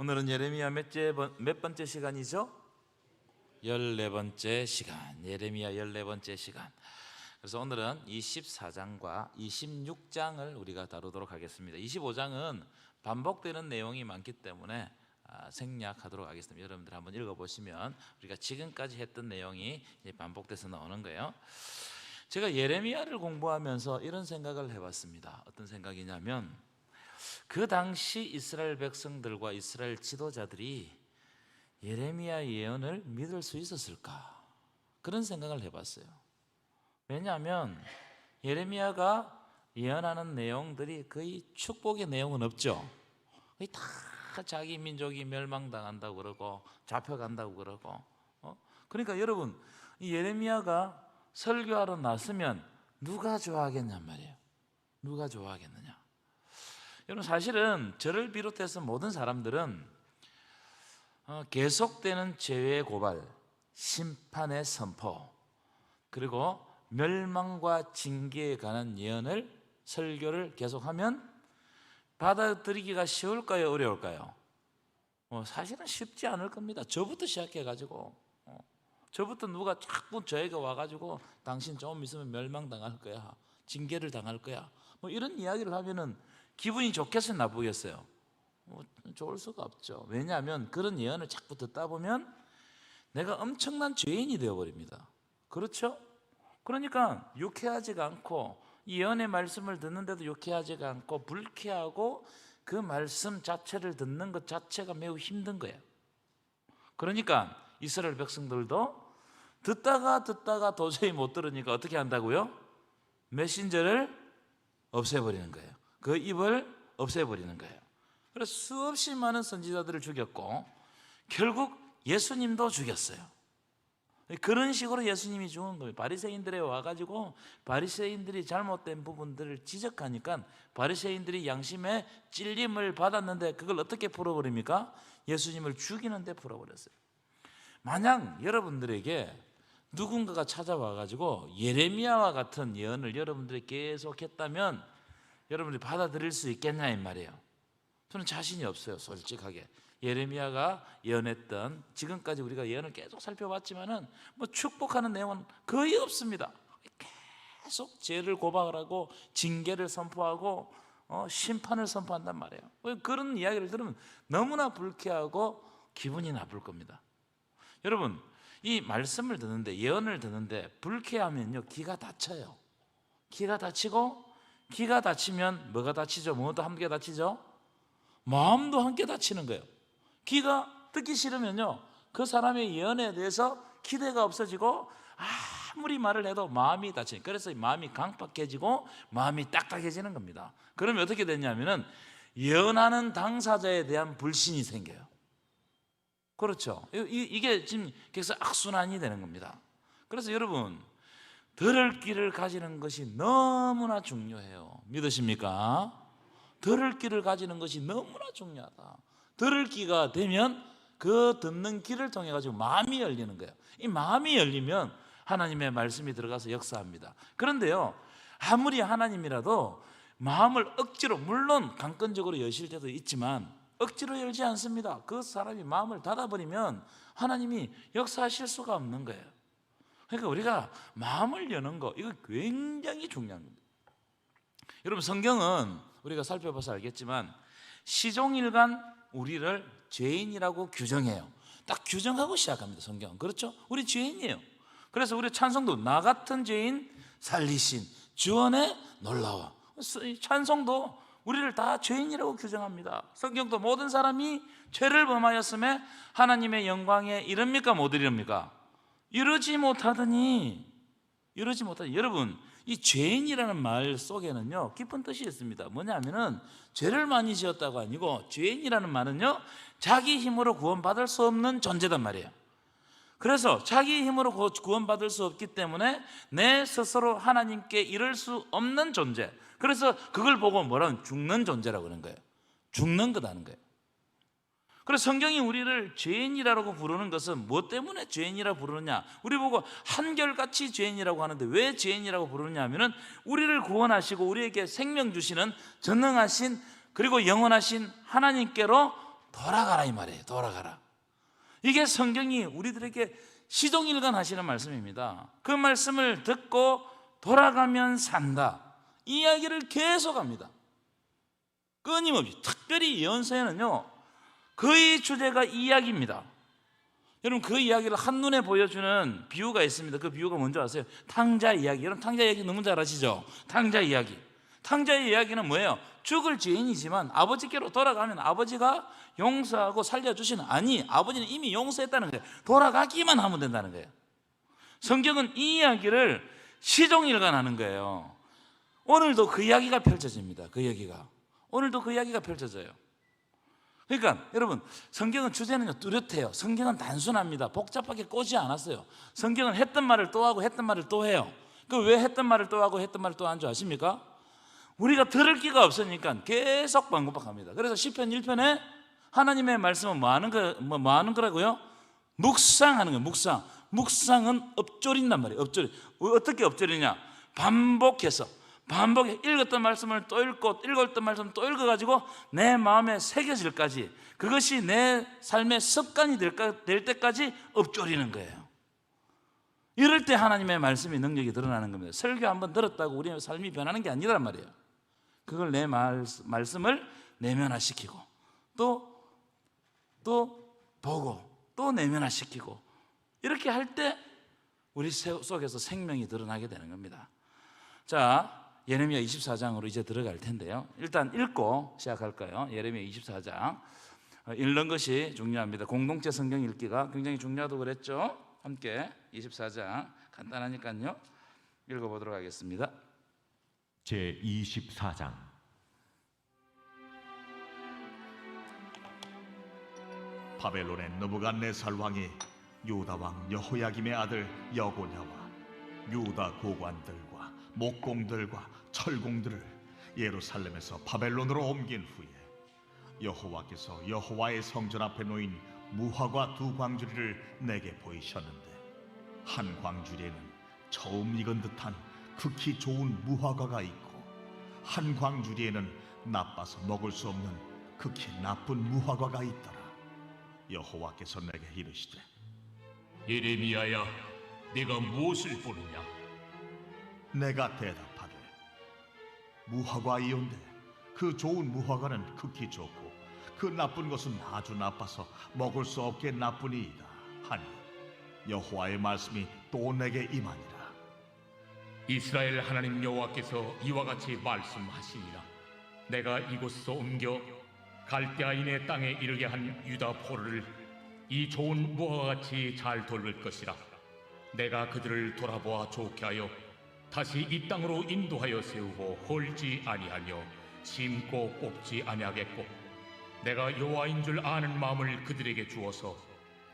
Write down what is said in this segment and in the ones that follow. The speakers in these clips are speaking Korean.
오늘은 예레미야 몇 번째 시간이죠? 14번째 시간. 예레미야 14번째 시간. 그래서 오늘은 24장과 26장을 우리가 다루도록 하겠습니다. 25장은 반복되는 내용이 많기 때문에 생략하도록 하겠습니다. 여러분들 한번 읽어보시면 우리가 지금까지 했던 내용이 반복돼서 나오는 거예요. 제가 예레미야를 공부하면서 이런 생각을 해봤습니다. 어떤 생각이냐면, 그 당시 이스라엘 백성들과 이스라엘 지도자들이 예레미야 예언을 믿을 수 있었을까? 그런 생각을 해봤어요. 왜냐하면 예레미야가 예언하는 내용들이 거의 축복의 내용은 없죠. 거의 다 자기 민족이 멸망당한다고 그러고 잡혀간다고 그러고. 그러니까 여러분, 이 예레미야가 설교하러 나서면 누가 좋아하겠냔 말이에요. 누가 좋아하겠느냐? 여러분, 사실은 저를 비롯해서 모든 사람들은 계속되는 죄의 고발, 심판의 선포, 그리고 멸망과 징계에 관한 예언을, 설교를 계속하면 받아들이기가 쉬울까요? 어려울까요? 사실은 쉽지 않을 겁니다. 저부터 시작해가지고 저부터 누가 자꾸 저에게 와가지고 당신 좀 있으면 멸망당할 거야, 징계를 당할 거야, 이런 이야기를 하면은 기분이 좋겠어요, 나쁘겠어요? 좋을 수가 없죠. 왜냐하면 그런 예언을 자꾸 듣다 보면 내가 엄청난 죄인이 되어버립니다. 그렇죠? 그러니까 유쾌하지가 않고, 이 예언의 말씀을 듣는데도 유쾌하지가 않고 불쾌하고, 그 말씀 자체를 듣는 것 자체가 매우 힘든 거예요. 그러니까 이스라엘 백성들도 듣다가 도저히 못 들으니까 어떻게 한다고요? 메신저를 없애버리는 거예요. 그 입을 없애버리는 거예요. 그래서 수없이 많은 선지자들을 죽였고 결국 예수님도 죽였어요. 그런 식으로 예수님이 죽은 거예요. 바리새인들에 와가지고 바리새인들이 잘못된 부분들을 지적하니까 바리새인들이 양심의 찔림을 받았는데 그걸 어떻게 풀어버립니까? 예수님을 죽이는데 풀어버렸어요. 만약 여러분들에게 누군가가 찾아와가지고 예레미야와 같은 예언을 여러분들이 계속 했다면 여러분들이 받아들일 수 있겠냐 이 말이에요. 저는 자신이 없어요, 솔직하게. 예레미야가 예언했던, 지금까지 우리가 예언을 계속 살펴봤지만은 축복하는 내용은 거의 없습니다. 계속 죄를 고발하고 징계를 선포하고 심판을 선포한단 말이에요. 그런 이야기를 들으면 너무나 불쾌하고 기분이 나쁠 겁니다. 여러분, 이 말씀을 듣는데, 예언을 듣는데 불쾌하면요, 기가 다쳐요. 기가 다치고, 기가 다치면 뭐가 다치죠? 뭐도 함께 다치죠? 마음도 함께 다치는 거예요. 귀가 듣기 싫으면요, 그 사람의 예언에 대해서 기대가 없어지고 아무리 말을 해도 마음이 다치니까, 그래서 마음이 강팍해지고 마음이 딱딱해지는 겁니다. 그러면 어떻게 되냐면은 예언하는 당사자에 대한 불신이 생겨요. 그렇죠? 이게 지금 계속 악순환이 되는 겁니다. 그래서 여러분, 들을 귀를 가지는 것이 너무나 중요해요. 믿으십니까? 들을 귀를 가지는 것이 너무나 중요하다. 들을 귀가 되면 그 듣는 귀를 통해 가지고 마음이 열리는 거예요. 이 마음이 열리면 하나님의 말씀이 들어가서 역사합니다. 그런데요, 아무리 하나님이라도 마음을 억지로, 물론 강권적으로 여실 때도 있지만 억지로 열지 않습니다. 그 사람이 마음을 닫아버리면 하나님이 역사하실 수가 없는 거예요. 그러니까 우리가 마음을 여는 거, 이거 굉장히 중요한 겁니다. 여러분, 성경은 우리가 살펴봐서 알겠지만 시종일관 우리를 죄인이라고 규정해요. 딱 규정하고 시작합니다, 성경은. 그렇죠? 우리 죄인이에요. 그래서 우리 찬송도 나 같은 죄인 살리신 주원의 놀라워, 찬송도 우리를 다 죄인이라고 규정합니다. 성경도 모든 사람이 죄를 범하였음에 하나님의 영광에 이릅니까 못 이릅니까? 이르지 못하더니. 여러분, 이 죄인이라는 말 속에는요, 깊은 뜻이 있습니다. 뭐냐면은 죄를 많이 지었다고 아니고, 죄인이라는 말은요, 자기 힘으로 구원받을 수 없는 존재단 말이에요. 그래서 자기 힘으로 구원받을 수 없기 때문에 내 스스로 하나님께 이를 수 없는 존재, 그래서 그걸 보고 뭐라는, 죽는 존재라고 그러는 거예요. 죽는 거다는 거예요. 그래서 성경이 우리를 죄인이라고 부르는 것은 무엇 때문에 죄인이라고 부르느냐? 우리 보고 한결같이 죄인이라고 하는데 왜 죄인이라고 부르느냐 하면은 우리를 구원하시고 우리에게 생명 주시는 전능하신, 그리고 영원하신 하나님께로 돌아가라 이 말이에요. 돌아가라. 이게 성경이 우리들에게 시종일관 하시는 말씀입니다. 그 말씀을 듣고 돌아가면 산다, 이 이야기를 계속합니다. 끊임없이. 특별히 예언서에는요 거의 주제가 이야기입니다. 여러분, 그 이야기를 한눈에 보여주는 비유가 있습니다. 그 비유가 뭔지 아세요? 탕자 이야기. 여러분, 탕자 이야기 너무 잘 아시죠? 탕자 이야기. 탕자의 이야기는 뭐예요? 죽을 죄인이지만 아버지께로 돌아가면 아버지가 용서하고 살려주시는, 아니, 아버지는 이미 용서했다는 거예요. 돌아가기만 하면 된다는 거예요. 성경은 이 이야기를 시종일관 하는 거예요. 오늘도 그 이야기가 펼쳐집니다. 그 이야기가 오늘도 그 이야기가 펼쳐져요. 그러니까 여러분, 성경은 주제는요 뚜렷해요. 성경은 단순합니다. 복잡하게 꼬지 않았어요. 성경은 했던 말을 또 하고 했던 말을 또 해요. 그 왜 했던 말을 또 하고 했던 말을 또 하는 줄 아십니까? 우리가 들을 기가 없으니까 계속 반복합니다. 그래서 시편 1편에 하나님의 말씀은 뭐 하는 거라고요? 묵상하는 거예요. 묵상은 엎조린단 말이에요. 어떻게 엎조리냐? 반복해서 읽었던 말씀을 또 읽고, 읽었던 말씀을 또 읽어가지고 내 마음에 새겨질까지, 그것이 내 삶의 습관이 될 때까지 엎조리는 거예요. 이럴 때 하나님의 말씀의 능력이 드러나는 겁니다. 설교 한번 들었다고 우리의 삶이 변하는 게 아니란 말이에요. 그걸 내 말씀을 내면화시키고 또 보고 또 내면화시키고, 이렇게 할 때 우리 속에서 생명이 드러나게 되는 겁니다. 자, 예레미야 24장으로 이제 들어갈 텐데요, 일단 읽고 시작할까요? 예레미야 24장. 읽는 것이 중요합니다. 공동체 성경 읽기가 굉장히 중요하다고 그랬죠. 함께 24장 간단하니까요 읽어보도록 하겠습니다. 제24장. 바벨론의 느부갓네살 왕이 유다 왕 여호야김의 아들 여고냐와 유다 고관들과 목공들과 철공들을 예루살렘에서 바벨론으로 옮긴 후에 여호와께서 여호와의 성전 앞에 놓인 무화과 두 광주리를 내게 보이셨는데, 한 광주리에는 처음 익은 듯한 극히 좋은 무화과가 있고, 한 광주리에는 나빠서 먹을 수 없는 극히 나쁜 무화과가 있더라. 여호와께서 내게 이르시되, 예레미야야, 네가 무엇을 보느냐? 내가 대답하되, 무화과이온데 그 좋은 무화과는 극히 좋고 그 나쁜 것은 아주 나빠서 먹을 수 없게 나쁘니이다 하니, 여호와의 말씀이 또 내게 임하니라. 이스라엘 하나님 여호와께서 이와 같이 말씀하시니라. 내가 이곳에서 옮겨 갈대아인의 땅에 이르게 한 유다 포로를 이 좋은 무화과같이 잘 돌볼 것이라. 내가 그들을 돌아보아 좋게 하여 다시 이 땅으로 인도하여 세우고 헐지 아니하며 심고 뽑지 아니하겠고, 내가 여호와인 줄 아는 마음을 그들에게 주어서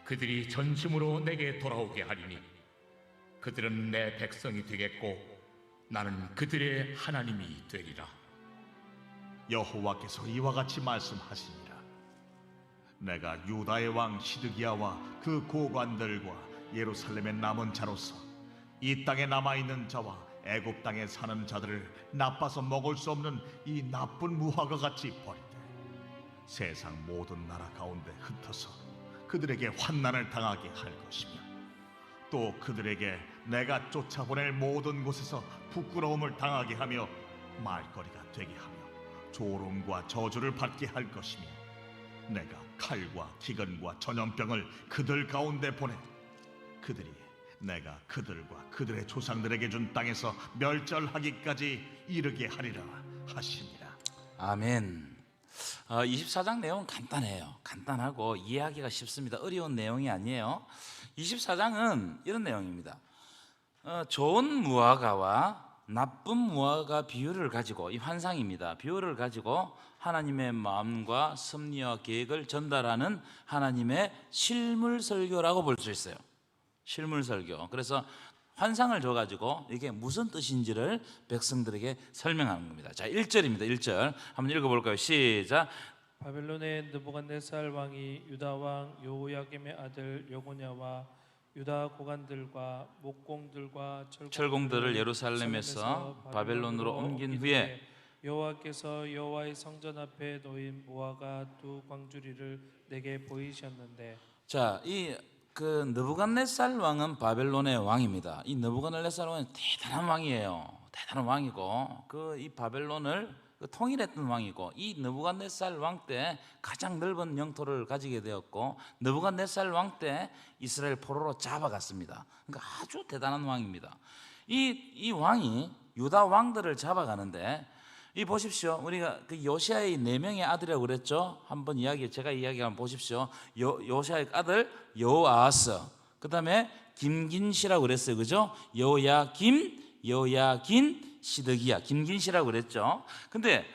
그들이 전심으로 내게 돌아오게 하리니, 그들은 내 백성이 되겠고 나는 그들의 하나님이 되리라. 여호와께서 이와 같이 말씀하시니라. 내가 유다의 왕 시드기야와 그 고관들과 예루살렘의 남은 자로서 이 땅에 남아있는 자와 애굽 땅에 사는 자들을 나빠서 먹을 수 없는 이 나쁜 무화과 같이 버리되, 세상 모든 나라 가운데 흩어서 그들에게 환난을 당하게 할 것이며, 또 그들에게 내가 쫓아보낼 모든 곳에서 부끄러움을 당하게 하며 말거리가 되게 하며 조롱과 저주를 받게 할 것이며, 내가 칼과 기근과 전염병을 그들 가운데 보내 그들이 내가 그들과 그들의 조상들에게 준 땅에서 멸절하기까지 이르게 하리라 하시니라. 아멘. 24장 내용은 간단해요. 간단하고 이해하기가 쉽습니다. 어려운 내용이 아니에요. 24장은 이런 내용입니다. 좋은 무화과와 나쁜 무화과 비유를 가지고, 이 환상입니다. 비유를 가지고 하나님의 마음과 섭리와 계획을 전달하는 하나님의 실물 설교라고 볼 수 있어요. 실물 설교. 그래서 환상을 줘가지고 이게 무슨 뜻인지를 백성들에게 설명하는 겁니다. 자, 1절입니다. 1절 한번 읽어볼까요? 시작. 바벨론의 느부갓네살 왕이 유다 왕 여호야김의 아들 여고냐와 유다 고관들과 목공들과 철공들을 예루살렘에서 바벨론으로 옮긴 후에 여호와께서 여호와의 성전 앞에 놓인 무화과 두 광주리를 내게 보이셨는데. 자, 이 그 느부갓네살 왕은 바벨론의 왕입니다. 이 느부갓네살 왕은 대단한 왕이에요. 대단한 왕이고 그 이 바벨론을 통일했던 왕이고, 이 느부갓네살 왕 때 가장 넓은 영토를 가지게 되었고, 느부갓네살 왕 때 이스라엘 포로로 잡아갔습니다. 그러니까 아주 대단한 왕입니다. 이 왕이 유다 왕들을 잡아가는데, 이 보십시오. 우리가 그 요시아의 4명의 아들이라고 그랬죠. 한번 제가 이야기하면 보십시오. 요시아의 아들 여호아하스, 그 다음에 김긴시라고 그랬어요, 그죠? 여호야김, 여호야긴, 시드기야, 김긴시라고 그랬죠. 근데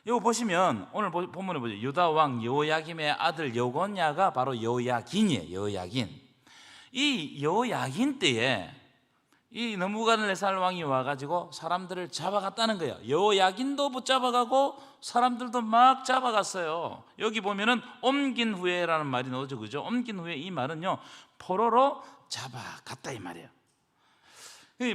이거 보시면 오늘 본문에 보죠. 유다 왕 여호야김의 아들 여고냐가 바로 여호야긴이에요. 여호야긴. 이 여호야긴 때에 이 느부갓네살 왕이 와가지고 사람들을 잡아갔다는 거예요. 여호야긴도 붙잡아가고 사람들도 막 잡아갔어요. 여기 보면은 옮긴 후에라는 말이 나오죠, 그죠? 옮긴 후에, 이 말은요 포로로 잡아갔다 이 말이에요.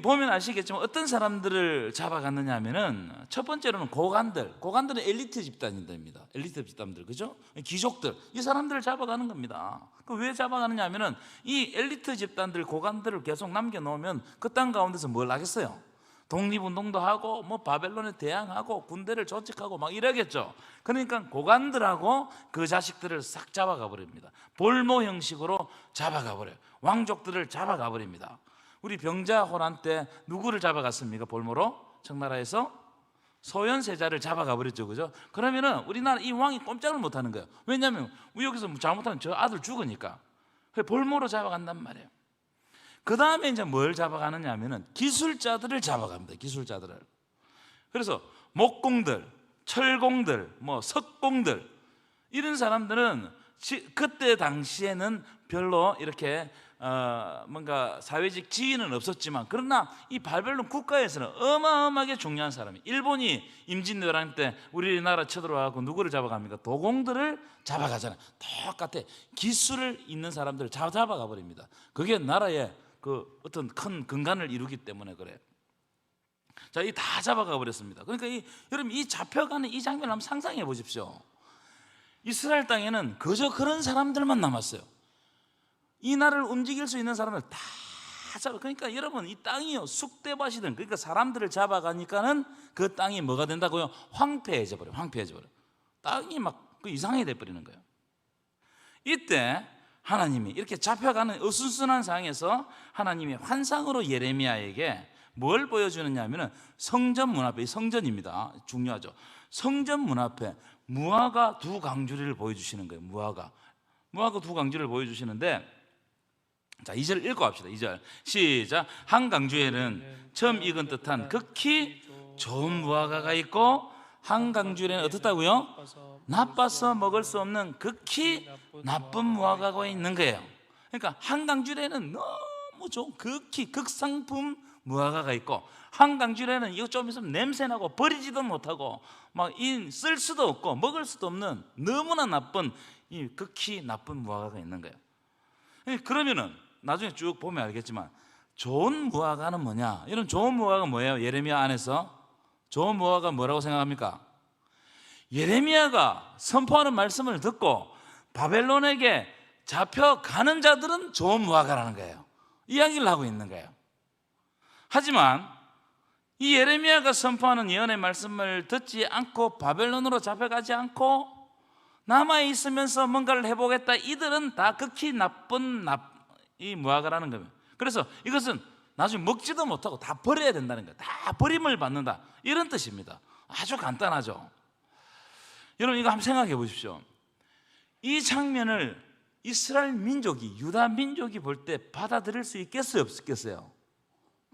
보면 아시겠지만 어떤 사람들을 잡아갔느냐 하면은, 첫 번째로는 고관들은 엘리트 집단입니다. 엘리트 집단들, 그죠? 귀족들, 이 사람들을 잡아가는 겁니다. 왜 잡아가느냐 하면은, 이 엘리트 집단들, 고관들을 계속 남겨놓으면 그 땅 가운데서 뭘 하겠어요? 독립운동도 하고 뭐 바벨론에 대항하고 군대를 조직하고 막 이러겠죠. 그러니까 고관들하고 그 자식들을 싹 잡아가 버립니다. 볼모 형식으로 잡아가 버려요. 왕족들을 잡아가 버립니다. 우리 병자호란 때 누구를 잡아갔습니까? 볼모로? 청나라에서 소현세자를 잡아가 버렸죠, 그죠? 그러면은 우리나라 이 왕이 꼼짝을 못 하는 거예요. 왜냐하면 여기서 잘못하면 저 아들 죽으니까. 볼모로 잡아간단 말이에요. 그 다음에 이제 뭘 잡아가느냐 하면은 기술자들을 잡아갑니다. 기술자들을. 그래서 목공들, 철공들, 뭐 석공들, 이런 사람들은 그때 당시에는 별로 이렇게 뭔가 사회적 지위는 없었지만, 그러나 이 바벨론 국가에서는 어마어마하게 중요한 사람이, 일본이 임진왜란 때 우리나라 쳐들어와서 누구를 잡아갑니까? 도공들을 잡아가잖아요. 똑같아. 기술을 있는 사람들을 잡아가 버립니다. 그게 나라의 그 어떤 큰 근간을 이루기 때문에 그래요. 자, 이 다 잡아가 버렸습니다. 그러니까 여러분, 이 잡혀가는 이 장면을 한번 상상해 보십시오. 이스라엘 땅에는 그저 그런 사람들만 남았어요. 이 나라를 움직일 수 있는 사람을 다 잡아. 그러니까 여러분, 이 땅이요 쑥대밭이든, 그러니까 사람들을 잡아가니까는 그 땅이 뭐가 된다고요? 황폐해져 버려. 땅이 막 이상해져 버리는 거예요. 이때 하나님이 이렇게 잡혀가는 어수선한 상황에서 하나님이 환상으로 예레미야에게 뭘 보여주느냐 하면은, 성전 문 앞에, 성전입니다. 중요하죠. 성전 문 앞에 무화과 두 강주리를 보여주시는 거예요. 무화과 두 강주리를 보여주시는데, 자, 2절 읽고 합시다. 2절 시작. 한 강주에는 처음 익은 듯한 극히 좋은 무화과가 있고, 한 강주에는 어떻다고요? 나빠서 먹을 수 없는 극히 나쁜 무화과가 있는 거예요. 그러니까 한 강주에는 너무 좋은 극히 극상품 무화과가 있고, 한 강주에는 이거 좀 있으면 냄새나고 버리지도 못하고 막 쓸 수도 없고 먹을 수도 없는 너무나 나쁜 이 극히 나쁜 무화과가 있는 거예요. 그러면은 나중에 쭉 보면 알겠지만, 좋은 무화과는 뭐냐? 이런 좋은 무화과가 뭐예요? 예레미야 안에서 좋은 무화과가 뭐라고 생각합니까? 예레미야가 선포하는 말씀을 듣고 바벨론에게 잡혀가는 자들은 좋은 무화과라는 거예요. 이야기를 하고 있는 거예요. 하지만 이 예레미야가 선포하는 예언의 말씀을 듣지 않고 바벨론으로 잡혀가지 않고 남아있으면서 뭔가를 해보겠다, 이들은 다 극히 나쁜 이 무화과라는 겁니다. 그래서 이것은 나중에 먹지도 못하고 다 버려야 된다는 거예요. 다 버림을 받는다, 이런 뜻입니다. 아주 간단하죠. 여러분, 이거 한번 생각해 보십시오. 이 장면을 이스라엘 민족이, 유다 민족이 볼 때 받아들일 수 있겠어요, 없겠어요?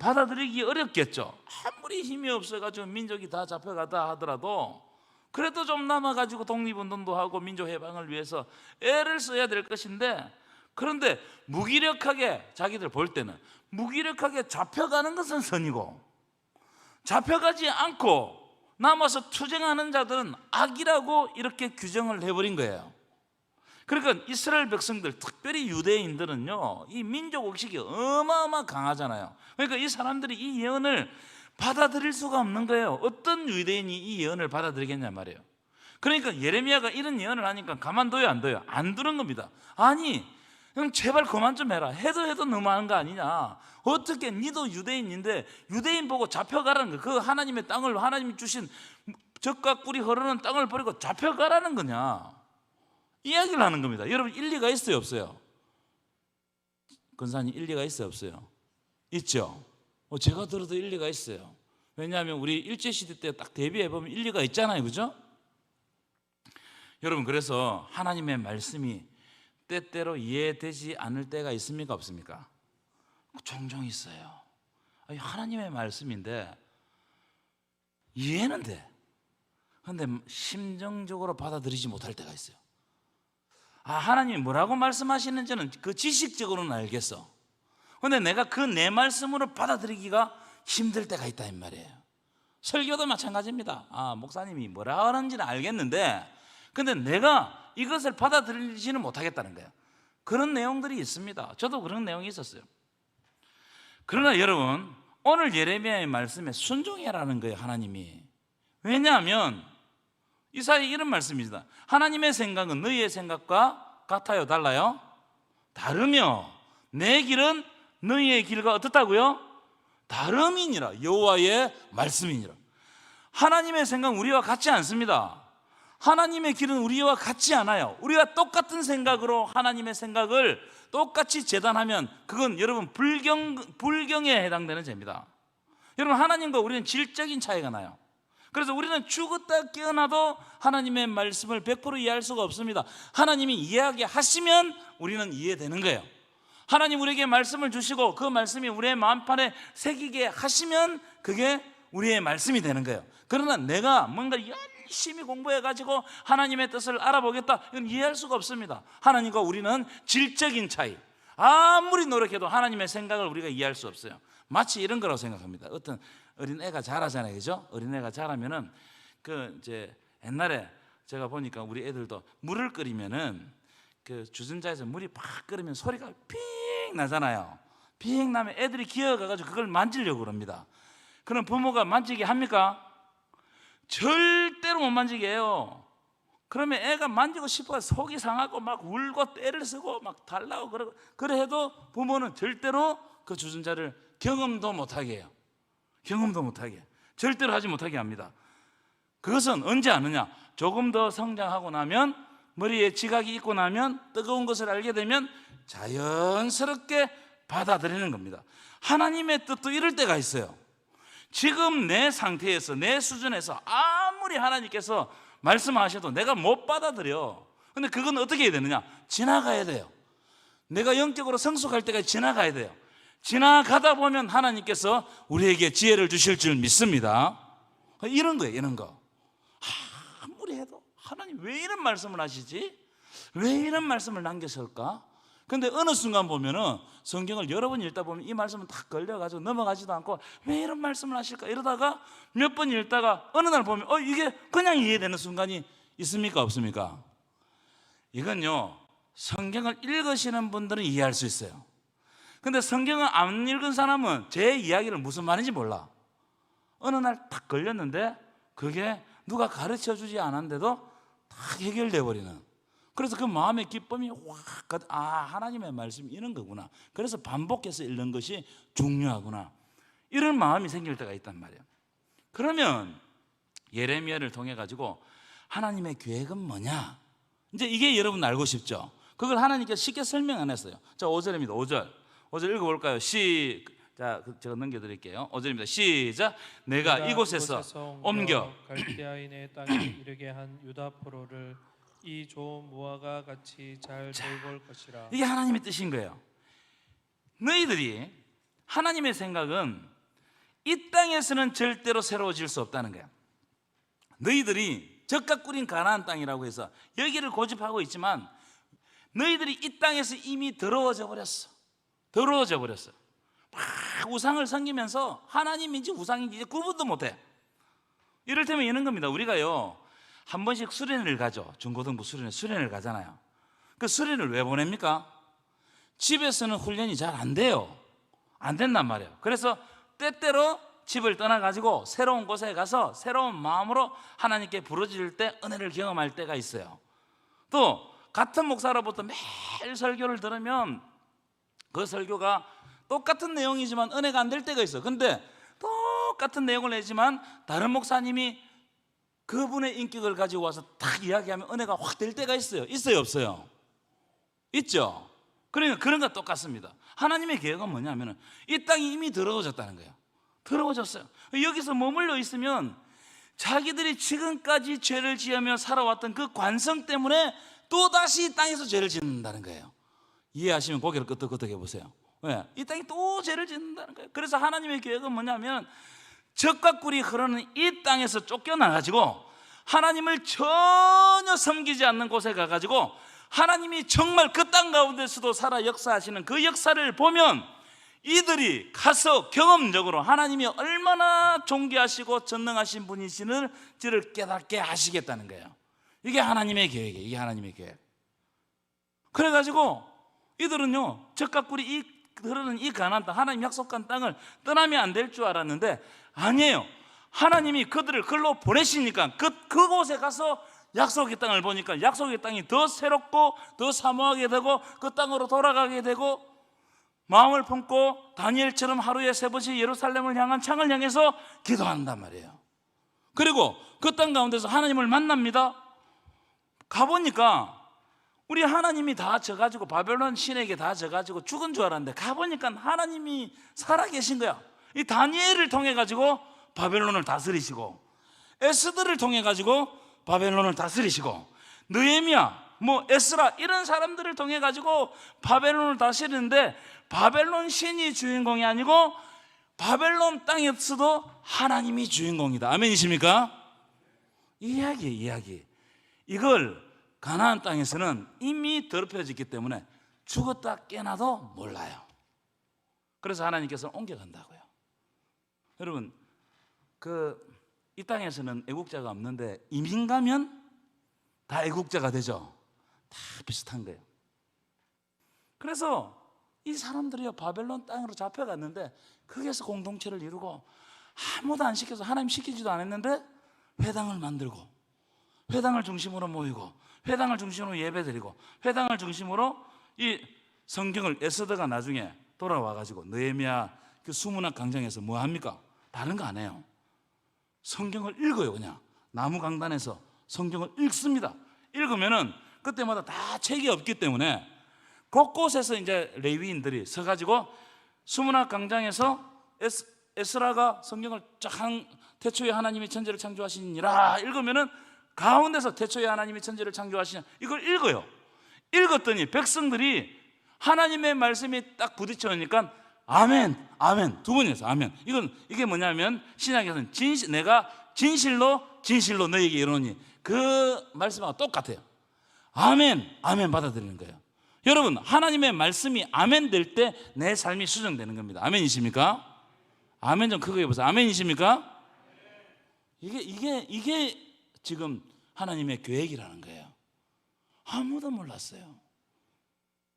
받아들이기 어렵겠죠. 아무리 힘이 없어가지고 민족이 다 잡혀가다 하더라도 그래도 좀 남아가지고 독립운동도 하고 민족 해방을 위해서 애를 써야 될 것인데, 그런데 무기력하게 자기들 볼 때는 무기력하게 잡혀가는 것은 선이고, 잡혀가지 않고 남아서 투쟁하는 자들은 악이라고 이렇게 규정을 해버린 거예요. 그러니까 이스라엘 백성들, 특별히 유대인들은요, 이 민족 의식이 어마어마 강하잖아요. 그러니까 이 사람들이 이 예언을 받아들일 수가 없는 거예요. 어떤 유대인이 이 예언을 받아들이겠냐 말이에요. 그러니까 예레미야가 이런 예언을 하니까 가만둬요, 안 둬요? 안 두는 겁니다. 아니, 형 제발 그만 좀 해라. 해도 너무한 거 아니냐. 어떻게 니도 유대인인데 유대인 보고 잡혀가라는 거, 그 하나님의 땅을, 하나님이 주신 젖과 꿀이 흐르는 땅을 버리고 잡혀가라는 거냐, 이야기를 하는 겁니다. 여러분, 일리가 있어요, 없어요? 권사님, 일리가 있어요, 없어요? 있죠. 제가 들어도 일리가 있어요. 왜냐하면 우리 일제시대 때 딱 대비해보면 일리가 있잖아요, 그죠? 여러분, 그래서 하나님의 말씀이 때때로 이해되지 않을 때가 있습니까, 없습니까? 종종 있어요. 아니, 하나님의 말씀인데 이해는 돼. 그런데 심정적으로 받아들이지 못할 때가 있어요. 하나님이 뭐라고 말씀하시는지는 그 지식적으로는 알겠어. 그런데 내가 그 내 말씀으로 받아들이기가 힘들 때가 있다, 이 말이에요. 설교도 마찬가지입니다. 목사님이 뭐라 하는지는 알겠는데 근데 내가 이것을 받아들이지는 못하겠다는 거예요. 그런 내용들이 있습니다. 저도 그런 내용이 있었어요. 그러나 여러분, 오늘 예레미야의 말씀에 순종해라는 거예요, 하나님이. 왜냐하면 이사야에 이런 말씀입니다. 하나님의 생각은 너희의 생각과 같아요, 달라요? 다르며 내 길은 너희의 길과 어떻다고요? 다름이니라. 여호와의 말씀이니라. 하나님의 생각은 우리와 같지 않습니다. 하나님의 길은 우리와 같지 않아요. 우리가 똑같은 생각으로 하나님의 생각을 똑같이 재단하면 그건 여러분 불경에 해당되는 죄입니다. 여러분, 하나님과 우리는 질적인 차이가 나요. 그래서 우리는 죽었다 깨어나도 하나님의 말씀을 100% 이해할 수가 없습니다. 하나님이 이야기하시면 우리는 이해되는 거예요. 하나님 우리에게 말씀을 주시고 그 말씀이 우리의 마음판에 새기게 하시면 그게 우리의 말씀이 되는 거예요. 그러나 내가 뭔가 열심히 공부해가지고 하나님의 뜻을 알아보겠다, 이건 이해할 수가 없습니다. 하나님과 우리는 질적인 차이. 아무리 노력해도 하나님의 생각을 우리가 이해할 수 없어요. 마치 이런 거라고 생각합니다. 어떤 어린애가 자라잖아요, 그죠? 어린애가 자라면은 이제 옛날에 제가 보니까 우리 애들도 물을 끓이면은 그 주전자에서 물이 팍 끓으면 소리가 핑 나잖아요. 핑 나면 애들이 기어가가지고 그걸 만지려고 그럽니다. 그럼 부모가 만지게 합니까? 절대로 못 만지게 해요. 그러면 애가 만지고 싶어 속이 상하고 막 울고 떼를 쓰고 막 달라고 그래 해도 부모는 절대로 그 주전자를 경험도 못하게 해요. 경험도 못하게, 절대로 하지 못하게 합니다. 그것은 언제 아느냐? 조금 더 성장하고 나면, 머리에 지각이 있고 나면, 뜨거운 것을 알게 되면 자연스럽게 받아들이는 겁니다. 하나님의 뜻도 이럴 때가 있어요. 지금 내 상태에서, 내 수준에서 아무리 하나님께서 말씀하셔도 내가 못 받아들여. 근데 그건 어떻게 해야 되느냐? 지나가야 돼요. 내가 영적으로 성숙할 때까지 지나가야 돼요. 지나가다 보면 하나님께서 우리에게 지혜를 주실 줄 믿습니다. 이런 거예요, 이런 거. 아무리 해도 하나님 왜 이런 말씀을 하시지? 왜 이런 말씀을 남겼을까? 근데 어느 순간 보면은 성경을 여러 번 읽다 보면 이 말씀은 딱 걸려가지고 넘어가지도 않고 왜 이런 말씀을 하실까? 이러다가 몇 번 읽다가 어느 날 보면 이게 그냥 이해되는 순간이 있습니까, 없습니까? 이건요, 성경을 읽으시는 분들은 이해할 수 있어요. 근데 성경을 안 읽은 사람은 제 이야기를 무슨 말인지 몰라. 어느 날 딱 걸렸는데 그게 누가 가르쳐 주지 않았는데도 딱 해결돼 버리는. 그래서 그 마음의 기쁨이 확, 하나님의 말씀이 이런 거구나. 그래서 반복해서 읽는 것이 중요하구나. 이런 마음이 생길 때가 있단 말이에요. 그러면 예레미야를 통해 가지고 하나님의 계획은 뭐냐? 이제 이게 여러분 알고 싶죠? 그걸 하나님께서 쉽게 설명 안 했어요. 자, 5절입니다. 5절 읽어볼까요? 자, 제가 넘겨드릴게요. 5절입니다. 시작. 내가 이곳에서 옮겨 갈대아인의 땅에 이르게 한 유다 포로를 이 좋은 무화과 같이 잘 돌볼 것이라. 이게 하나님의 뜻인 거예요. 너희들이, 하나님의 생각은 이 땅에서는 절대로 새로워질 수 없다는 거야. 너희들이 젖과 꿀인 가나안 땅이라고 해서 여기를 고집하고 있지만 너희들이 이 땅에서 이미 더러워져 버렸어. 더러워져 버렸어. 막 우상을 섬기면서 하나님인지 우상인지 이제 구분도 못해. 이를테면 이런 겁니다. 우리가요, 한 번씩 수련을 가죠. 중고등부 수련을 가잖아요. 그 수련을 왜 보냅니까? 집에서는 훈련이 잘 안 돼요. 안 된단 말이에요. 그래서 때때로 집을 떠나가지고 새로운 곳에 가서 새로운 마음으로 하나님께 부르짖을 때 은혜를 경험할 때가 있어요. 또 같은 목사로부터 매일 설교를 들으면 그 설교가 똑같은 내용이지만 은혜가 안 될 때가 있어요. 근데 똑같은 내용을 내지만 다른 목사님이 그분의 인격을 가지고 와서 딱 이야기하면 은혜가 확 될 때가 있어요. 있어요, 없어요? 있죠. 그러니까 그런 거 똑같습니다. 하나님의 계획은 뭐냐면 이 땅이 이미 더러워졌다는 거예요. 더러워졌어요. 여기서 머물러 있으면 자기들이 지금까지 죄를 지으며 살아왔던 그 관성 때문에 또다시 이 땅에서 죄를 짓는다는 거예요. 이해하시면 고개를 끄덕끄덕 해보세요. 왜? 이 땅이 또 죄를 짓는다는 거예요. 그래서 하나님의 계획은 뭐냐면 젖과 꿀이 흐르는 이 땅에서 쫓겨나가지고 하나님을 전혀 섬기지 않는 곳에 가가지고 하나님이 정말 그 땅 가운데서도 살아 역사하시는 그 역사를 보면 이들이 가서 경험적으로 하나님이 얼마나 존귀하시고 전능하신 분이시는지를 깨닫게 하시겠다는 거예요. 이게 하나님의 계획이에요. 이게 하나님의 계획. 그래가지고 이들은요 젖과 꿀이 흐르는 이 가나안 땅, 하나님 약속한 땅을 떠나면 안 될 줄 알았는데 아니에요. 하나님이 그들을 글로 보내시니까 그곳에 가서 약속의 땅을 보니까 약속의 땅이 더 새롭고 더 사모하게 되고 그 땅으로 돌아가게 되고 마음을 품고 다니엘처럼 하루에 3번씩 예루살렘을 향한 창을 향해서 기도한단 말이에요. 그리고 그 땅 가운데서 하나님을 만납니다. 가보니까 우리 하나님이 다 져가지고 바벨론 신에게 다 져가지고 죽은 줄 알았는데 가보니까 하나님이 살아계신 거야. 이 다니엘을 통해 가지고 바벨론을 다스리시고 에스더를 통해 가지고 바벨론을 다스리시고 느헤미야 에스라 이런 사람들을 통해 가지고 바벨론을 다스리는데 바벨론 신이 주인공이 아니고 바벨론 땅에서도 하나님이 주인공이다. 아멘이십니까? 이야기 이걸 가나안 땅에서는 이미 더럽혀졌기 때문에 죽었다 깨나도 몰라요. 그래서 하나님께서는 옮겨간다고요. 여러분 이 땅에서는 애국자가 없는데 이민 가면 다 애국자가 되죠. 다 비슷한 거예요. 그래서 이 사람들이요 바벨론 땅으로 잡혀갔는데 거기에서 공동체를 이루고 아무도 안 시켜서 하나님 시키지도 않았는데 회당을 만들고 회당을 중심으로 모이고 회당을 중심으로 예배드리고 회당을 중심으로 이 성경을 에스더가 나중에 돌아와가지고 느헤미야 그 수문학 강장에서 뭐 합니까? 다른 거 안 해요. 성경을 읽어요. 그냥 나무 강단에서 성경을 읽습니다. 읽으면은 그때마다 다 책이 없기 때문에 곳곳에서 이제 레위인들이 서가지고 수문학 강장에서 에스라가 성경을 쫙 태초에 하나님이 천지를 창조하시니라 읽으면은 가운데서 태초에 하나님이 천지를 창조하시냐 이걸 읽어요. 읽었더니 백성들이 하나님의 말씀이 딱 부딪혀오니까 아멘, 아멘 두 번이었어요. 아멘. 이게 뭐냐면 신약에서는 내가 진실로 너에게 이르노니 그 말씀하고 똑같아요. 아멘, 아멘 받아들이는 거예요. 여러분 하나님의 말씀이 아멘 될 때 내 삶이 수정되는 겁니다. 아멘이십니까? 아멘 좀 크게 해보세요. 아멘이십니까? 이게 지금 하나님의 계획이라는 거예요. 아무도 몰랐어요.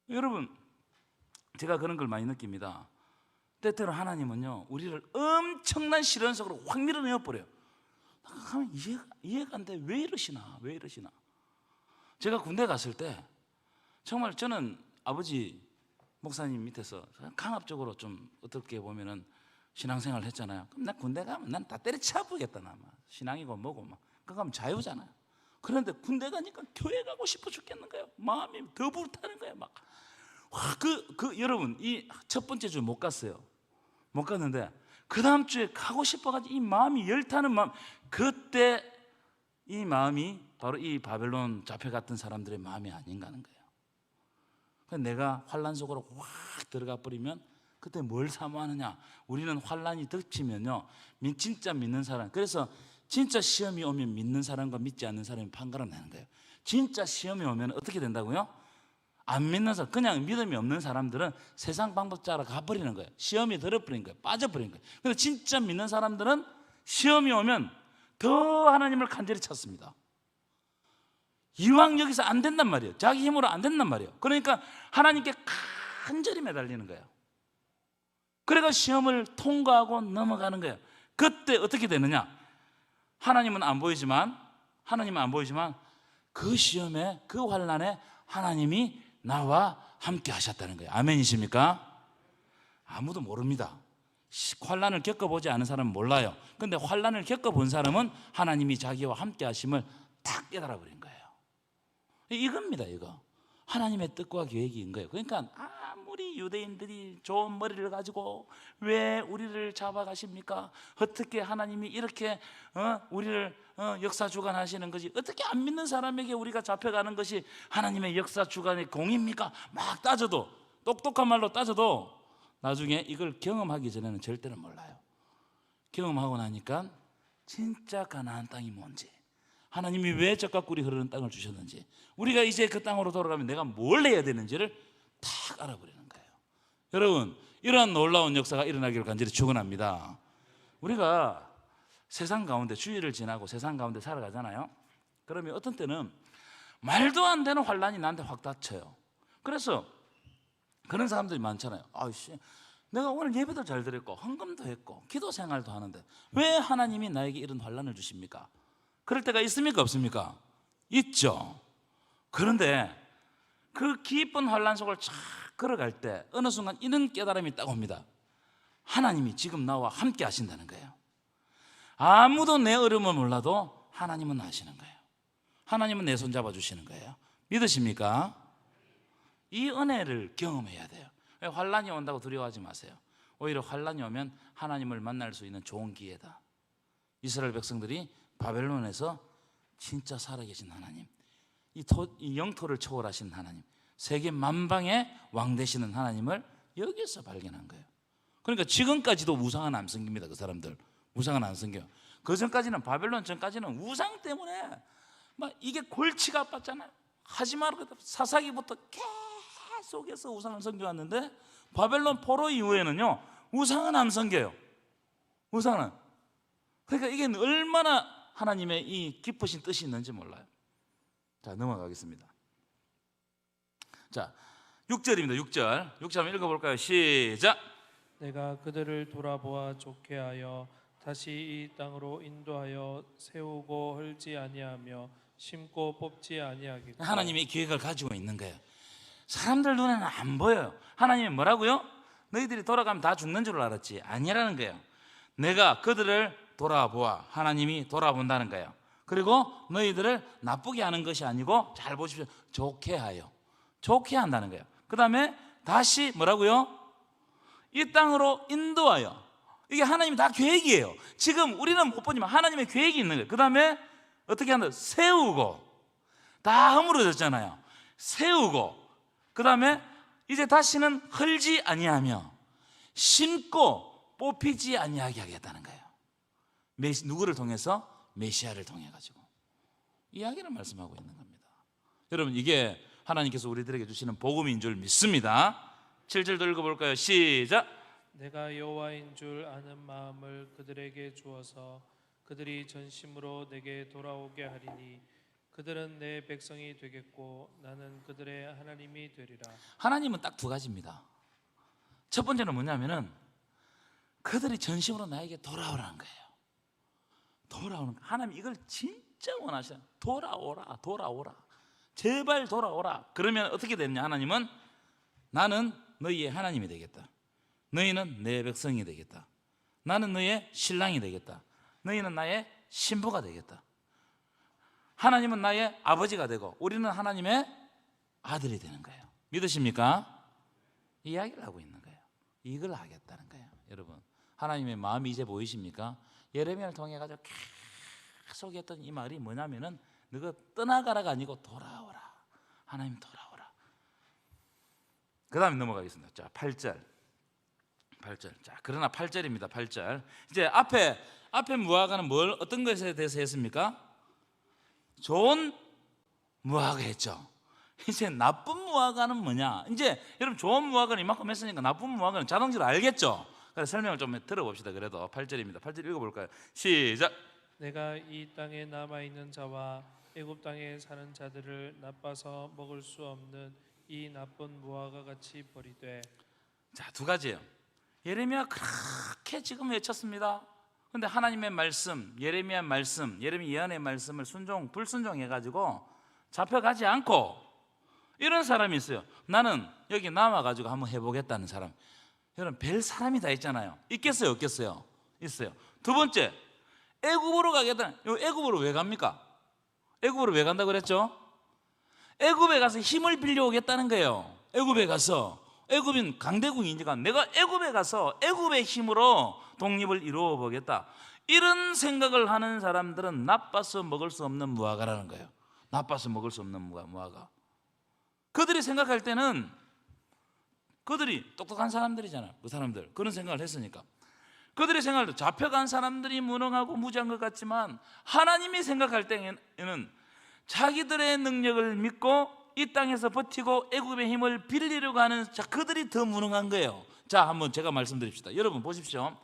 여러분 제가 그런 걸 많이 느낍니다. 때때로 하나님은요 우리를 엄청난 시련 속으로 확 밀어내어 버려요. 하면 이해가 안 돼. 왜 이러시나? 제가 군대 갔을 때 정말 저는 아버지 목사님 밑에서 강압적으로 좀 어떻게 보면은 신앙생활을 했잖아요. 그럼 나 군대 가면 난 다 때려쳐 보겠다. 신앙이고 뭐고 막 그거 하면 자유잖아요. 그런데 군대 가니까 교회 가고 싶어 죽겠는 거예요. 마음이 더 불타는 거예요. 막 여러분 이 첫 번째 주 못 갔어요. 못 갔는데 그 다음 주에 가고 싶어가지고 이 마음이 열타는 마음, 그때 이 마음이 바로 이 바벨론 잡혀갔던 사람들의 마음이 아닌가 하는 거예요. 내가 환란 속으로 확 들어가 버리면 그때 뭘 사모하느냐? 우리는 환란이 덮치면요 진짜 믿는 사람, 그래서 진짜 시험이 오면 믿는 사람과 믿지 않는 사람이 판가름 나는 거예요. 진짜 시험이 오면 어떻게 된다고요? 안 믿는 사람, 그냥 믿음이 없는 사람들은 세상 방법 따라 가버리는 거예요. 시험이 들어버린 거예요. 빠져버린 거예요. 근데 진짜 믿는 사람들은 시험이 오면 더 하나님을 간절히 찾습니다. 이왕 여기서 안 된단 말이에요. 자기 힘으로 안 된단 말이에요. 그러니까 하나님께 간절히 매달리는 거예요. 그래서 시험을 통과하고 넘어가는 거예요. 그때 어떻게 되느냐? 하나님은 안 보이지만 그 시험에, 그 환난에 하나님이 나와 함께 하셨다는 거예요. 아멘이십니까? 아무도 모릅니다. 환난을 겪어보지 않은 사람은 몰라요. 근데 환난을 겪어본 사람은 하나님이 자기와 함께 하심을 딱 깨달아 버린 거예요. 이겁니다. 이거 하나님의 뜻과 계획인 거예요. 그러니까 아무리 유대인들이 좋은 머리를 가지고 왜 우리를 잡아가십니까? 어떻게 하나님이 이렇게 우리를 역사 주관하시는 것이, 어떻게 안 믿는 사람에게 우리가 잡혀가는 것이 하나님의 역사 주관의 공입니까? 막 따져도, 똑똑한 말로 따져도 나중에 이걸 경험하기 전에는 절대로 몰라요. 경험하고 나니까 진짜 가나안 땅이 뭔지, 하나님이 왜 적과 꿀이 흐르는 땅을 주셨는지, 우리가 이제 그 땅으로 돌아가면 내가 뭘 해야 되는지를 딱 알아버리는 거예요. 여러분, 이러한 놀라운 역사가 일어나기를 간절히 축원합니다. 우리가 세상 가운데, 주일을 지나고 세상 가운데 살아가잖아요. 그러면 어떤 때는 말도 안 되는 환난이 나한테 확 닥쳐요. 그래서 그런 사람들이 많잖아요. 아이씨, 내가 오늘 예배도 잘 드렸고 헌금도 했고 기도 생활도 하는데 왜 하나님이 나에게 이런 환난을 주십니까? 그럴 때가 있습니까? 없습니까? 있죠. 그런데 그 깊은 환난 속을 쫙 걸어갈 때 어느 순간 이런 깨달음이 딱 옵니다. 하나님이 지금 나와 함께 하신다는 거예요. 아무도 내 어려움을 몰라도 하나님은 아시는 거예요. 하나님은 내 손 잡아주시는 거예요. 믿으십니까? 이 은혜를 경험해야 돼요. 환난이 온다고 두려워하지 마세요. 오히려 환난이 오면 하나님을 만날 수 있는 좋은 기회다. 이스라엘 백성들이 바벨론에서 진짜 살아계신 하나님, 이 영토를 초월하신 하나님, 세계 만방의 왕 되시는 하나님을 여기서 발견한 거예요. 그러니까 지금까지도 우상은 안 섬깁니다. 그 사람들 우상은 안 섬겨요. 그 전까지는, 바벨론 전까지는 우상 때문에 막 이게 골치가 아팠잖아요. 하지 말고 사사기부터 계속해서 우상을 섬겨왔는데 바벨론 포로 이후에는요 우상은 안 섬겨요. 우상은. 그러니까 이게 얼마나 하나님의 이 깊으신 뜻이 있는지 몰라요. 자, 넘어가겠습니다. 자, 6절입니다. 6절 한번 읽어볼까요? 시작. 내가 그들을 돌아보아 좋게 하여 다시 이 땅으로 인도하여 세우고 헐지 아니하며 심고 뽑지 아니하겠고. 하나님이 이 계획을 가지고 있는 거예요. 사람들 눈에는 안 보여요. 하나님이 뭐라고요? 너희들이 돌아가면 다 죽는 줄 알았지. 아니라는 거예요. 내가 그들을 돌아보아, 하나님이 돌아본다는 거예요. 그리고 너희들을 나쁘게 하는 것이 아니고, 잘 보십시오, 좋게 하여, 좋게 한다는 거예요. 그 다음에 다시 뭐라고요? 이 땅으로 인도하여. 이게 하나님이 다 계획이에요. 지금 우리는 못 보지만 하나님의 계획이 있는 거예요. 그 다음에 어떻게 한다? 세우고. 다 허물어졌잖아요. 세우고, 그 다음에 이제 다시는 헐지 아니하며 심고 뽑히지 아니하게 하겠다는 거예요. 누구를 통해서? 메시아를 통해 가지고 이야기를 말씀하고 있는 겁니다. 여러분, 이게 하나님께서 우리들에게 주시는 복음인 줄 믿습니다. 7절도 읽어볼까요? 시작. 내가 여호와인 줄 아는 마음을 그들에게 주어서 그들이 전심으로 내게 돌아오게 하리니 그들은 내 백성이 되겠고 나는 그들의 하나님이 되리라. 하나님은 딱 두 가지입니다. 첫 번째는 뭐냐면은 그들이 전심으로 나에게 돌아오라는 거예요. 돌아오는 거. 하나님 이걸 진짜 원하셔요. 돌아오라, 돌아오라, 제발 돌아오라. 그러면 어떻게 되느냐? 하나님은 나는 너희의 하나님이 되겠다. 너희는 내 백성이 되겠다. 나는 너희의 신랑이 되겠다. 너희는 나의 신부가 되겠다. 하나님은 나의 아버지가 되고 우리는 하나님의 아들이 되는 거예요. 믿으십니까? 이 이야기를 하고 있는 거예요. 이걸 하겠다는 거예요. 여러분, 하나님의 마음이 이제 보이십니까? 예레미야를 통해 가지고 계속 했던 이 말이 뭐냐면은 너가 떠나가라가 아니고 돌아오라. 하나님 돌아오라. 그 다음에 넘어가겠습니다. 자, 8절. 자, 그러나 8절입니다. 8절. 이제 앞에 무화과는 어떤 것에 대해서 했습니까? 좋은 무화과 했죠. 이제 나쁜 무화과는 뭐냐? 이제 여러분, 좋은 무화과는 이만큼 했으니까 나쁜 무화과는 자동적으로 알겠죠? 그래서 설명을 좀 들어봅시다. 그래도 8절입니다. 8절 읽어볼까요? 시작. 내가 이 땅에 남아있는 자와 애굽 땅에 사는 자들을 나빠서 먹을 수 없는 이 나쁜 무화과 같이 버리되. 자, 두 가지예요. 예레미야 그렇게 지금 외쳤습니다. 근데 하나님의 말씀, 예레미야 말씀, 예레미야 예언의 말씀을 불순종해 가지고 잡혀가지 않고 이런 사람이 있어요. 나는 여기 남아 가지고 한번 해보겠다는 사람. 여러분, 별 사람이 다 있잖아요. 있겠어요, 없겠어요? 있어요. 두 번째, 애굽으로 가겠다는. 애굽으로 왜 갑니까? 애굽으로 왜 간다고 그랬죠? 애굽에 가서 힘을 빌려오겠다는 거예요. 애굽에 가서, 애굽은 강대국이니까 내가 애굽에 가서 애굽의 힘으로 독립을 이루어 보겠다. 이런 생각을 하는 사람들은 나빠서 먹을 수 없는 무화과라는 거예요. 나빠서 먹을 수 없는 무화과. 그들이 생각할 때는, 그들이 똑똑한 사람들이잖아요. 그 사람들 그런 생각을 했으니까. 그들이 생각할 때 잡혀간 사람들이 무능하고 무지한 것 같지만, 하나님이 생각할 때에는 자기들의 능력을 믿고 이 땅에서 버티고 애굽의 힘을 빌리려고 하는 그들이 더 무능한 거예요. 자, 한번 제가 말씀드립시다. 여러분 보십시오.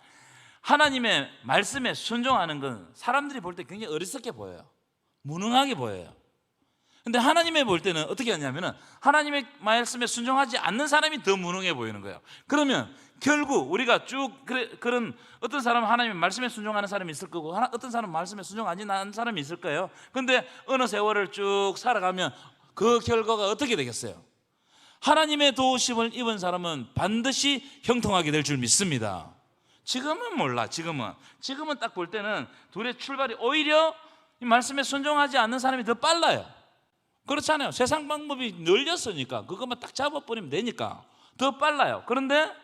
하나님의 말씀에 순종하는 건 사람들이 볼 때 굉장히 어리석게 보여요. 무능하게 보여요. 근데 하나님의 볼 때는 어떻게 하냐면은, 하나님의 말씀에 순종하지 않는 사람이 더 무능해 보이는 거예요. 그러면 결국 우리가 쭉 그런, 어떤 사람은 하나님의 말씀에 순종하는 사람이 있을 거고, 어떤 사람은 말씀에 순종하지 않는 사람이 있을 거예요. 근데 어느 세월을 쭉 살아가면 그 결과가 어떻게 되겠어요? 하나님의 도우심을 입은 사람은 반드시 형통하게 될 줄 믿습니다. 지금은 몰라. 지금은 딱 볼 때는 둘의 출발이 오히려 이 말씀에 순종하지 않는 사람이 더 빨라요. 그렇잖아요. 세상 방법이 늘렸으니까 그것만 딱 잡아버리면 되니까 더 빨라요. 그런데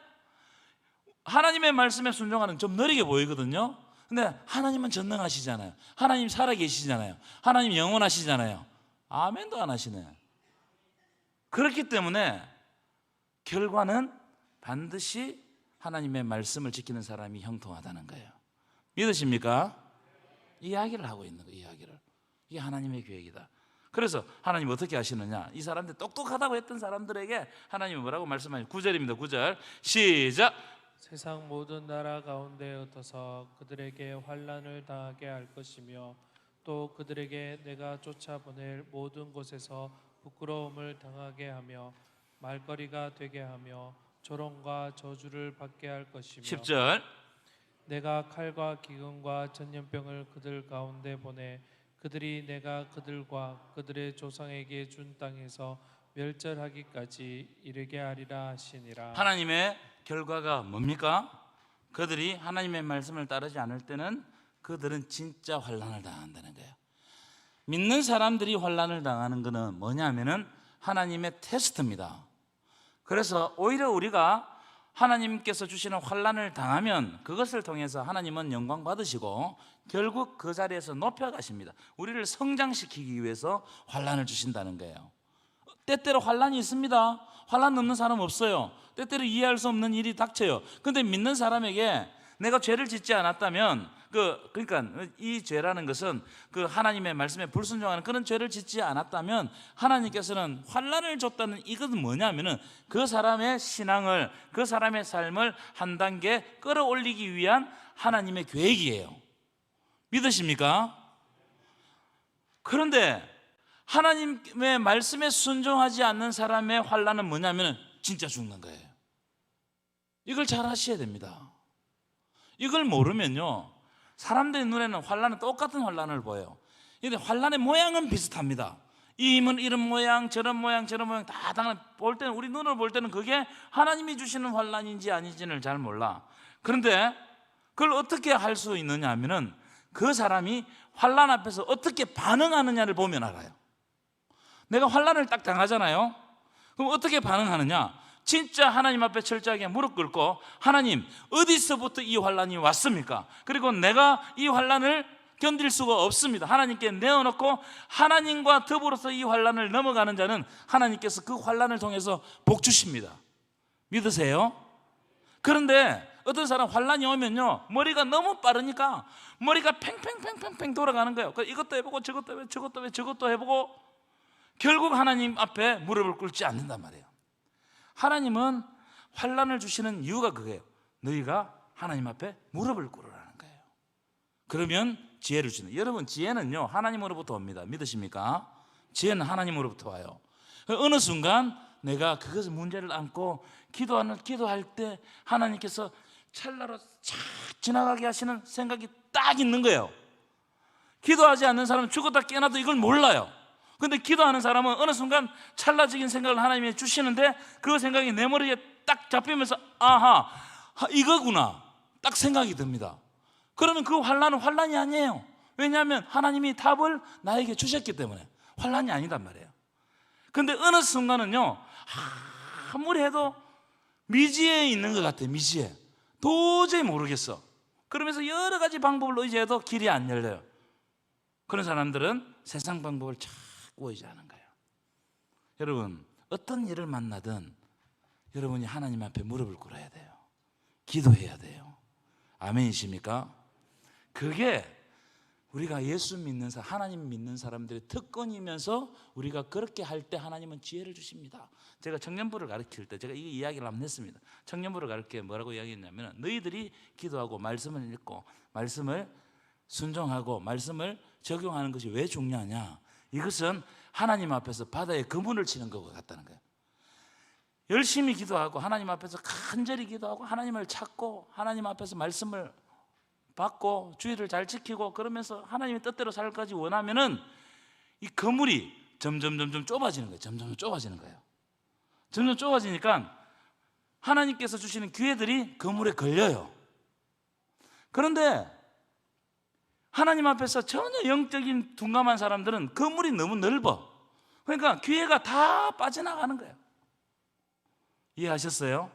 하나님의 말씀에 순종하는 좀 느리게 보이거든요. 근데 하나님은 전능하시잖아요. 하나님 살아계시잖아요. 하나님 영원하시잖아요. 아멘도 안 하시네. 그렇기 때문에 결과는 반드시 하나님의 말씀을 지키는 사람이 형통하다는 거예요. 믿으십니까? 이야기를 하고 있는 거예요. 이야기를. 이게 하나님의 계획이다. 그래서 하나님 어떻게 하시느냐, 이 사람들 똑똑하다고 했던 사람들에게 하나님은 뭐라고 말씀하시죠? 9절입니다. 9절 시작. 세상 모든 나라 가운데 흩어서 그들에게 환난을 당하게 할 것이며, 또 그들에게 내가 쫓아보낼 모든 곳에서 부끄러움을 당하게 하며 말거리가 되게 하며 조롱과 저주를 받게 할 것이며, 10절 내가 칼과 기근과 전염병을 그들 가운데 보내 그들이 내가 그들과 그들의 조상에게 준 땅에서 멸절하기까지 이르게 하리라 하시니라. 하나님의 결과가 뭡니까? 그들이 하나님의 말씀을 따르지 않을 때는 그들은 진짜 환난을 당한다는 거예요. 믿는 사람들이 환난을 당하는 것은 뭐냐면은 하나님의 테스트입니다. 그래서 오히려 우리가 하나님께서 주시는 환난을 당하면 그것을 통해서 하나님은 영광 받으시고 결국 그 자리에서 높여가십니다. 우리를 성장시키기 위해서 환난을 주신다는 거예요. 때때로 환난이 있습니다. 환난 없는 사람 없어요. 때때로 이해할 수 없는 일이 닥쳐요. 근데 믿는 사람에게 내가 죄를 짓지 않았다면, 그러니까 이 죄라는 것은 그 하나님의 말씀에 불순종하는 그런 죄를 짓지 않았다면 하나님께서는 환난을 줬다는 이것은 뭐냐면은 그 사람의 신앙을, 그 사람의 삶을 한 단계 끌어올리기 위한 하나님의 계획이에요. 믿으십니까? 그런데 하나님의 말씀에 순종하지 않는 사람의 환난은 뭐냐면 진짜 죽는 거예요. 이걸 잘 아셔야 됩니다. 이걸 모르면요, 사람들의 눈에는 환난은 똑같은 환난을 보여요. 그런데 환난의 모양은 비슷합니다. 이 힘은 이런 모양, 저런 모양, 저런 모양 다 당연 볼 때는, 우리 눈으로 볼 때는 그게 하나님이 주시는 환난인지 아닌지를 잘 몰라. 그런데 그걸 어떻게 할 수 있느냐 하면은 그 사람이 환난 앞에서 어떻게 반응하느냐를 보면 알아요. 내가 환난을 딱 당하잖아요. 그럼 어떻게 반응하느냐? 진짜 하나님 앞에 철저하게 무릎 꿇고, 하나님 어디서부터 이 환난이 왔습니까? 그리고 내가 이 환난을 견딜 수가 없습니다. 하나님께 내어놓고 하나님과 더불어서 이 환난을 넘어가는 자는 하나님께서 그 환난을 통해서 복 주십니다. 믿으세요? 그런데 어떤 사람 환난이 오면요, 머리가 너무 빠르니까 머리가 팽팽팽팽팽 돌아가는 거예요. 이것도 해보고 저것도 해보고 결국 하나님 앞에 무릎을 꿇지 않는단 말이에요. 하나님은 환난을 주시는 이유가 그거예요. 너희가 하나님 앞에 무릎을 꿇으라는 거예요. 그러면 지혜를 주는. 여러분, 지혜는요 하나님으로부터 옵니다. 믿으십니까? 지혜는 하나님으로부터 와요. 어느 순간 내가 그것을 문제를 안고 기도할 때 하나님께서 찰나로 착 지나가게 하시는 생각이 딱 있는 거예요. 기도하지 않는 사람은 죽었다 깨어나도 이걸 몰라요. 근데 기도하는 사람은 어느 순간 찰나적인 생각을 하나님이 주시는데 그 생각이 내 머리에 딱 잡히면서 아하, 이거구나 딱 생각이 듭니다. 그러면 그 환난은 환난이 아니에요. 왜냐하면 하나님이 답을 나에게 주셨기 때문에 환난이 아니단 말이에요. 근데 어느 순간은요, 아무리 해도 미지에 있는 것 같아요. 미지에 도저히 모르겠어. 그러면서 여러 가지 방법을 의지해도 길이 안 열려요. 그런 사람들은 세상 방법을 자꾸 의지하는 거예요. 여러분, 어떤 일을 만나든 여러분이 하나님 앞에 무릎을 꿇어야 돼요. 기도해야 돼요. 아멘이십니까? 그게 우리가 예수 믿는 사람, 하나님 믿는 사람들의 특권이면서 우리가 그렇게 할 때 하나님은 지혜를 주십니다. 제가 청년부를 가르칠 때 제가 이 이야기를 한번 했습니다. 청년부를 가르칠 때 뭐라고 이야기했냐면, 너희들이 기도하고 말씀을 읽고 말씀을 순종하고 말씀을 적용하는 것이 왜 중요하냐? 이것은 하나님 앞에서 바다에 그물을 치는 것과 같다는 거예요. 열심히 기도하고 하나님 앞에서 간절히 기도하고 하나님을 찾고 하나님 앞에서 말씀을 받고 주의를 잘 지키고 그러면서 하나님의 뜻대로 살까지 원하면은 이 그물이 점점 좁아지는 거예요. 점점 좁아지는 거예요. 점점 좁아지니까 하나님께서 주시는 기회들이 그물에 걸려요. 그런데 하나님 앞에서 전혀 영적인 둔감한 사람들은 그물이 너무 넓어. 그러니까 기회가 다 빠져나가는 거예요. 이해하셨어요?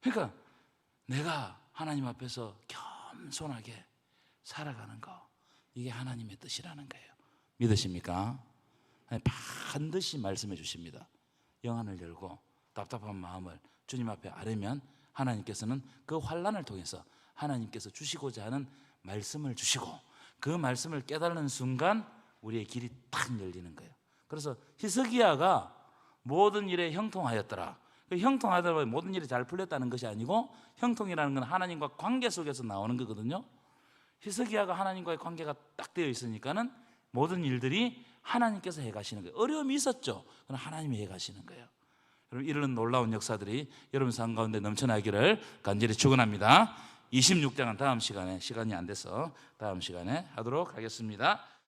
그러니까 내가 하나님 앞에서 겸손하게 살아가는 거, 이게 하나님의 뜻이라는 거예요. 믿으십니까? 반드시 말씀해 주십니다. 영안을 열고 답답한 마음을 주님 앞에 아뢰면 하나님께서는 그 환난을 통해서 하나님께서 주시고자 하는 말씀을 주시고 그 말씀을 깨달는 순간 우리의 길이 딱 열리는 거예요. 그래서 히스기야가 모든 일에 형통하였더라. 형통하더라도 모든 일이 잘 풀렸다는 것이 아니고, 형통이라는 건 하나님과 관계 속에서 나오는 거거든요. 히스기야가 하나님과의 관계가 딱 되어 있으니까는 모든 일들이 하나님께서 해가시는 거예요. 어려움이 있었죠. 그럼 하나님이 해가시는 거예요. 여러분, 이런 놀라운 역사들이 여러분 삶 가운데 넘쳐나기를 간절히 축원합니다. 26장은 다음 시간에, 시간이 안 돼서 다음 시간에 하도록 하겠습니다.